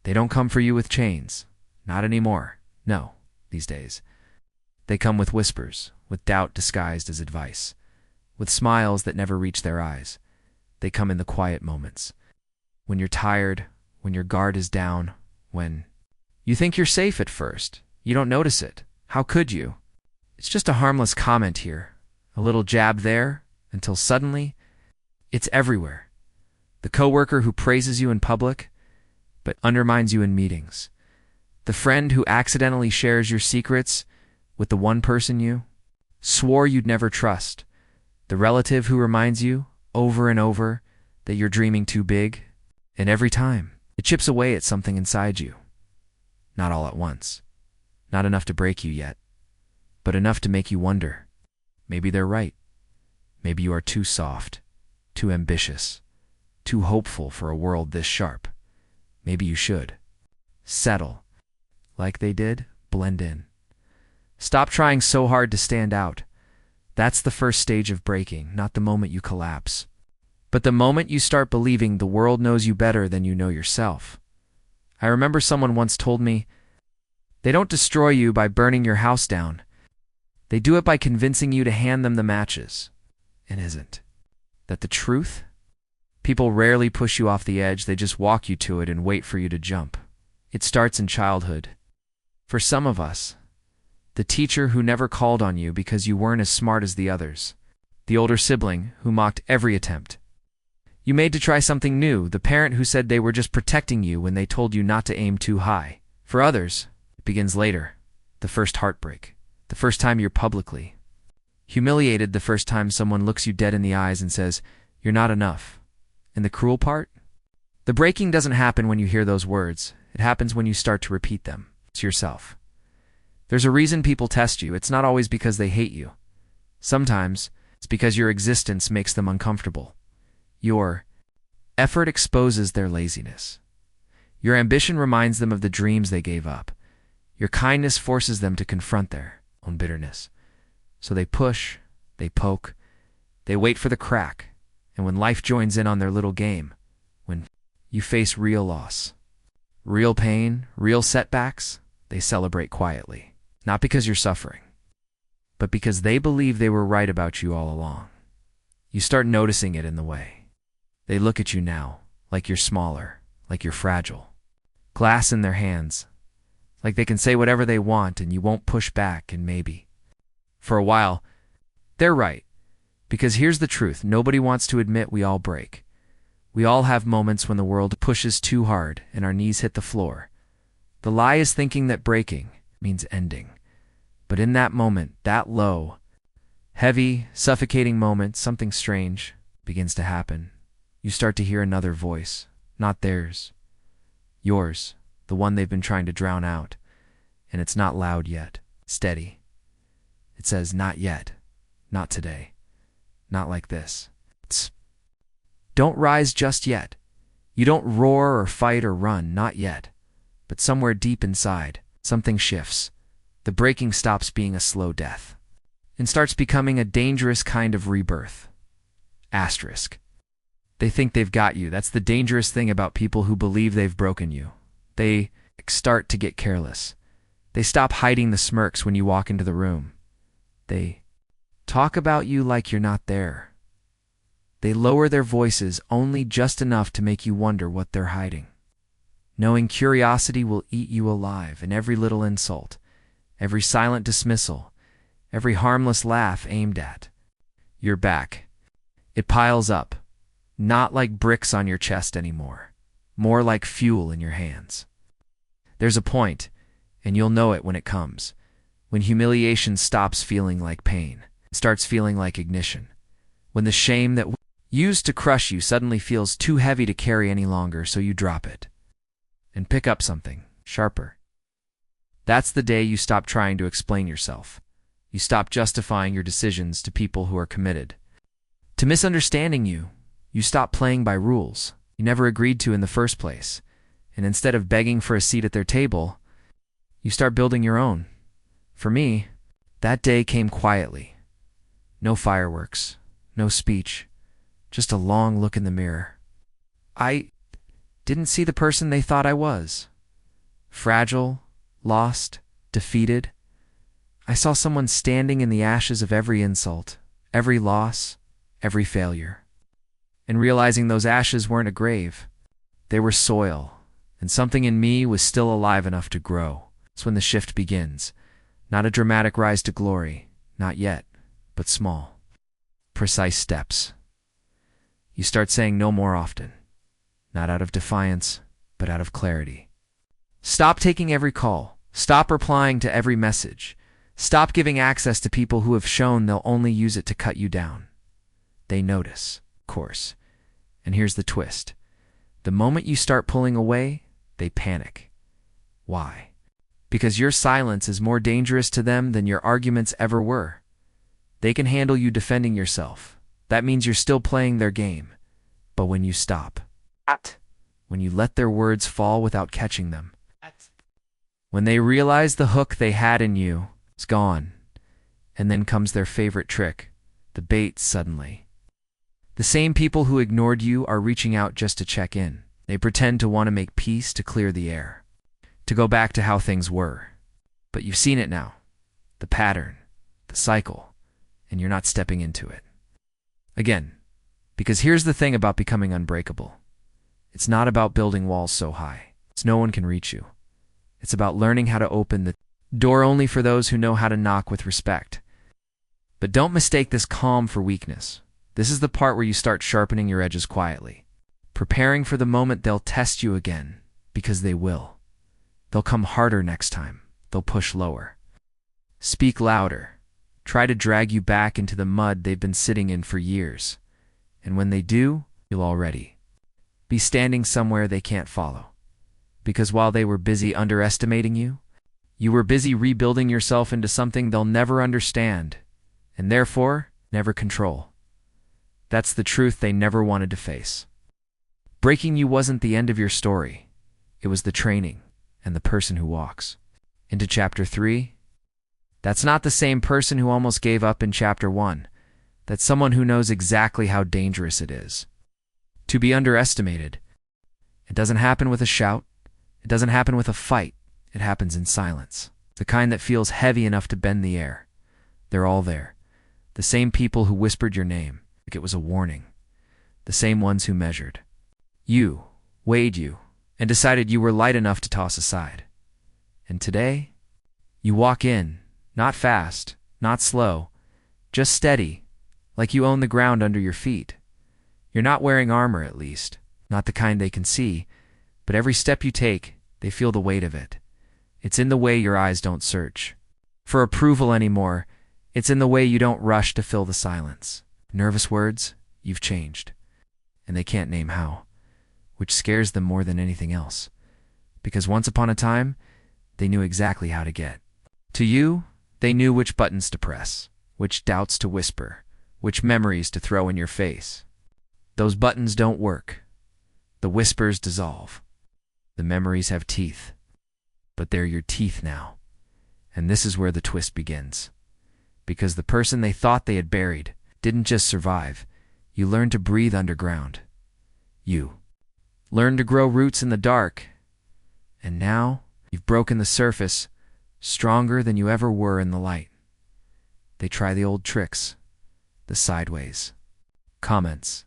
They don't come for you with chains. Not anymore. No, these days. They come with whispers, with doubt disguised as advice, with smiles that never reach their eyes. They come in the quiet moments. When you're tired, when your guard is down, when you think you're safe at first. You don't notice it. How could you? It's just a harmless comment here, a little jab there, until suddenly, it's everywhere. The coworker who praises you in public, but undermines you in meetings. The friend who accidentally shares your secrets with the one person you swore you'd never trust. The relative who reminds you, over and over, that you're dreaming too big. And every time, it chips away at something inside you. Not all at once. Not enough to break you yet. But enough to make you wonder. Maybe they're right. Maybe you are too soft, too ambitious, too hopeful for a world this sharp. Maybe you should settle. Like they did, blend in. Stop trying so hard to stand out. That's the first stage of breaking, not the moment you collapse. But the moment you start believing the world knows you better than you know yourself. I remember someone once told me, they don't destroy you by burning your house down. They do it by convincing you to hand them the matches. And isn't that the truth? People rarely push you off the edge, they just walk you to it and wait for you to jump. It starts in childhood. For some of us, the teacher who never called on you because you weren't as smart as the others. The older sibling who mocked every attempt. You made to try something new, the parent who said they were just protecting you when they told you not to aim too high. For others, it begins later. The first heartbreak. The first time you're publicly humiliated, the first time someone looks you dead in the eyes and says, you're not enough. And the cruel part? The breaking doesn't happen when you hear those words. It happens when you start to repeat them to yourself. There's a reason people test you. It's not always because they hate you. Sometimes it's because your existence makes them uncomfortable. Your effort exposes their laziness. Your ambition reminds them of the dreams they gave up. Your kindness forces them to confront their own bitterness. So they push, they poke, they wait for the crack, and when life joins in on their little game, when you face real loss, real pain, real setbacks, they celebrate quietly. Not because you're suffering, but because they believe they were right about you all along. You start noticing it in the way they look at you now, like you're smaller, like you're fragile. Glass in their hands, like they can say whatever they want and you won't push back, and maybe, for a while, they're right. Because here's the truth, nobody wants to admit we all break. We all have moments when the world pushes too hard and our knees hit the floor. The lie is thinking that breaking means ending. But in that moment, that low, heavy, suffocating moment, something strange begins to happen. You start to hear another voice, not theirs. Yours, the one they've been trying to drown out. And it's not loud yet, steady. It says, not yet, not today, not like this. It's, don't rise just yet. You don't roar or fight or run, not yet. But somewhere deep inside, something shifts. The breaking stops being a slow death and starts becoming a dangerous kind of rebirth. Asterisk. They think they've got you. That's the dangerous thing about people who believe they've broken you. They start to get careless. They stop hiding the smirks when you walk into the room. They talk about you like you're not there. They lower their voices only just enough to make you wonder what they're hiding. Knowing curiosity will eat you alive, and every little insult, every silent dismissal, every harmless laugh aimed at your back, it piles up, not like bricks on your chest anymore, more like fuel in your hands. There's a point, and you'll know it when it comes, when humiliation stops feeling like pain, and starts feeling like ignition, when the shame that used to crush you suddenly feels too heavy to carry any longer, so you drop it and pick up something sharper. That's the day you stop trying to explain yourself. You stop justifying your decisions to people who are committed to misunderstanding you. You stop playing by rules you never agreed to in the first place, and instead of begging for a seat at their table, you start building your own. For me, that day came quietly. No fireworks, no speech, just a long look in the mirror. I didn't see the person they thought I was. fragile, lost, defeated. I saw someone standing in the ashes of every insult, every loss, every failure. And realizing those ashes weren't a grave, they were soil, and something in me was still alive enough to grow. It's when the shift begins. Not a dramatic rise to glory, not yet, but small, precise steps. You start saying no more often, not out of defiance, but out of clarity. Stop taking every call. Stop replying to every message. Stop giving access to people who have shown they'll only use it to cut you down. They notice, of course. And here's the twist. The moment you start pulling away, they panic. Why? Because your silence is more dangerous to them than your arguments ever were. They can handle you defending yourself. That means you're still playing their game. But when you stop, when you let their words fall without catching them, when they realize the hook they had in you is gone, and then comes their favorite trick, the bait suddenly. The same people who ignored you are reaching out just to check in. They pretend to want to make peace, to clear the air, to go back to how things were. But you've seen it now, the pattern, the cycle, and you're not stepping into it. Again, because here's the thing about becoming unbreakable. It's not about building walls so high so no one can reach you. It's about learning how to open the door only for those who know how to knock with respect. But don't mistake this calm for weakness. This is the part where you start sharpening your edges quietly, preparing for the moment they'll test you again, because they will. They'll come harder next time. They'll push lower. Speak louder. Try to drag you back into the mud they've been sitting in for years. And when they do, you'll already be standing somewhere they can't follow. Because while they were busy underestimating you, you were busy rebuilding yourself into something they'll never understand, and therefore never control. That's the truth they never wanted to face. Breaking you wasn't the end of your story. It was the training and the person who walks into Chapter 3. That's not the same person who almost gave up in Chapter 1. That's someone who knows exactly how dangerous it is to be underestimated. It doesn't happen with a shout. It doesn't happen with a fight. It happens in silence. The kind that feels heavy enough to bend the air. They're all there. The same people who whispered your name like it was a warning. The same ones who measured you, weighed you, and decided you were light enough to toss aside. And today, you walk in, not fast, not slow, just steady, like you own the ground under your feet. You're not wearing armor, at least, not the kind they can see, but every step you take, they feel the weight of it. It's in the way your eyes don't search for approval anymore. It's in the way you don't rush to fill the silence. Nervous words, you've changed. And they can't name how, which scares them more than anything else. Because once upon a time, they knew exactly how to get to you. They knew which buttons to press, which doubts to whisper, which memories to throw in your face. Those buttons don't work. The whispers dissolve. The memories have teeth. But they're your teeth now. And this is where the twist begins. Because the person they thought they had buried didn't just survive. You learned to breathe underground. You learned to grow roots in the dark. And now you've broken the surface, stronger than you ever were in the light. They try the old tricks, the sideways comments,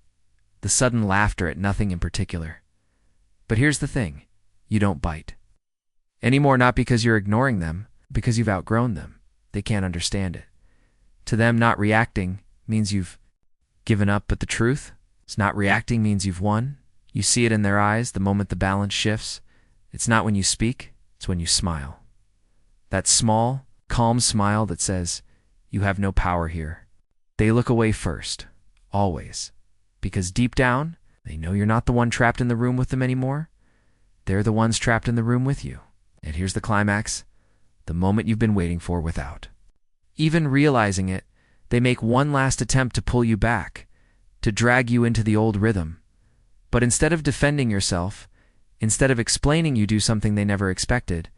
the sudden laughter at nothing in particular. But here's the thing, you don't bite. Anymore, not because you're ignoring them, because you've outgrown them. They can't understand it. To them, not reacting means you've given up, but the truth is not reacting means you've won. You see it in their eyes the moment the balance shifts. It's not when you speak, it's when you smile. That small, calm smile that says, you have no power here. They look away first, always, because deep down, they know you're not the one trapped in the room with them anymore. They're the ones trapped in the room with you. And here's the climax, the moment you've been waiting for without even realizing it. They make one last attempt to pull you back, to drag you into the old rhythm. But instead of defending yourself, instead of explaining, you do something they never expected.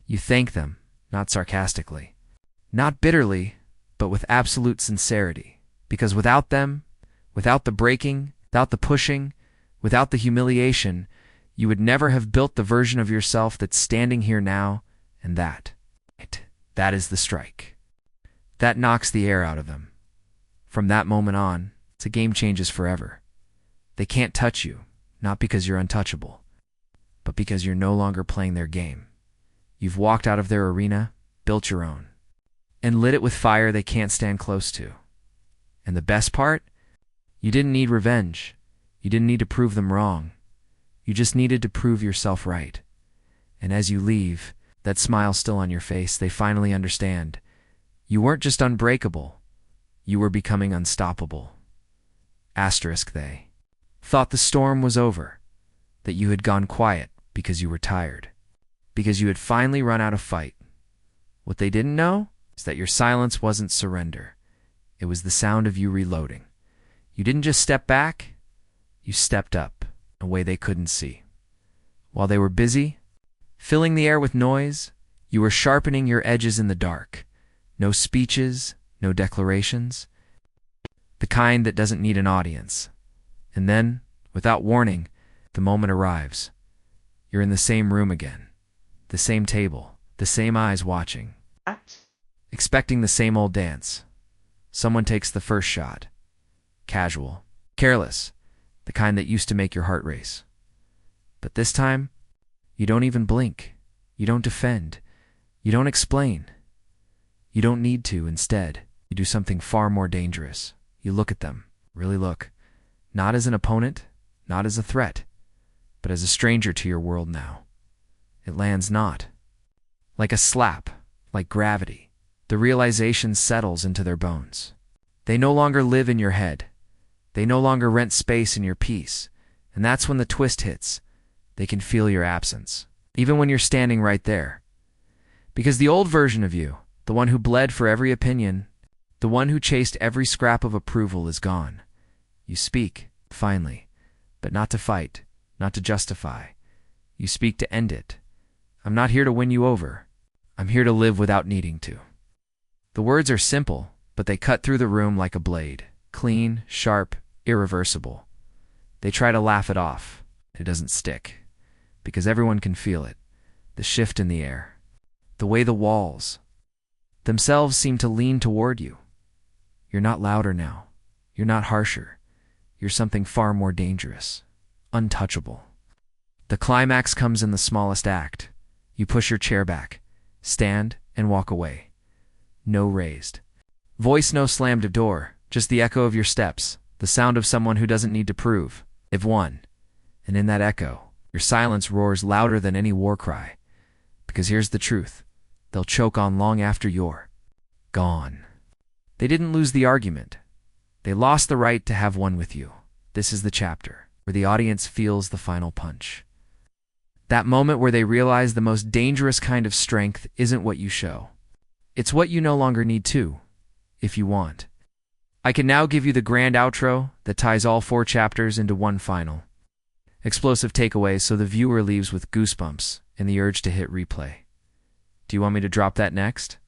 You thank them, not sarcastically, not bitterly, but with absolute sincerity. Because without them, without the breaking, without the pushing, without the humiliation, You would never have built the version of yourself that's standing here now, and that is the strike. That knocks the air out of them. From that moment on, the game changes forever. They can't touch you, not because you're untouchable, but because you're no longer playing their game. You've walked out of their arena, built your own, and lit it with fire they can't stand close to. And the best part? You didn't need revenge. You didn't need to prove them wrong. You just needed to prove yourself right. And as you leave, that smile still on your face, they finally understand. You weren't just unbreakable. You were becoming unstoppable. Asterisk they thought the storm was over, that you had gone quiet because you were tired, because you had finally run out of fight. What they didn't know is that your silence wasn't surrender. It was the sound of you reloading. You didn't just step back, you stepped up, a way they couldn't see. While they were busy, filling the air with noise, you were sharpening your edges in the dark. No speeches, no declarations. The kind that doesn't need an audience. And then, without warning, the moment arrives. You're in the same room again. The same table, the same eyes watching. Expecting the same old dance. Someone takes the first shot. Casual, careless, the kind that used to make your heart race. But this time, you don't even blink. You don't defend. You don't explain. You don't need to. Instead, you do something far more dangerous. You look at them, really look, not as an opponent, not as a threat, but as a stranger to your world now. It lands not. Like a slap, like gravity, the realization settles into their bones. They no longer live in your head. They no longer rent space in your peace. And that's when the twist hits. They can feel your absence, even when you're standing right there. Because the old version of you, the one who bled for every opinion, the one who chased every scrap of approval, is gone. You speak, finally, but not to fight, not to justify. You speak to end it. I'm not here to win you over. I'm here to live without needing to. The words are simple, but they cut through the room like a blade. Clean, sharp, irreversible. They try to laugh it off. It doesn't stick. Because everyone can feel it. The shift in the air. The way the walls themselves seem to lean toward you. You're not louder now. You're not harsher. You're something far more dangerous. Untouchable. The climax comes in the smallest act. You push your chair back, stand, and walk away. No raised voice, no slammed door, just the echo of your steps, the sound of someone who doesn't need to prove they've won. And in that echo, your silence roars louder than any war cry. Because here's the truth. They'll choke on long after you're gone. They didn't lose the argument. They lost the right to have one with you. This is the chapter where the audience feels the final punch. That moment where they realize the most dangerous kind of strength isn't what you show. It's what you no longer need to, if you want. I can now give you the grand outro that ties all 4 chapters into one final explosive takeaway, so the viewer leaves with goosebumps and the urge to hit replay. Do you want me to drop that next?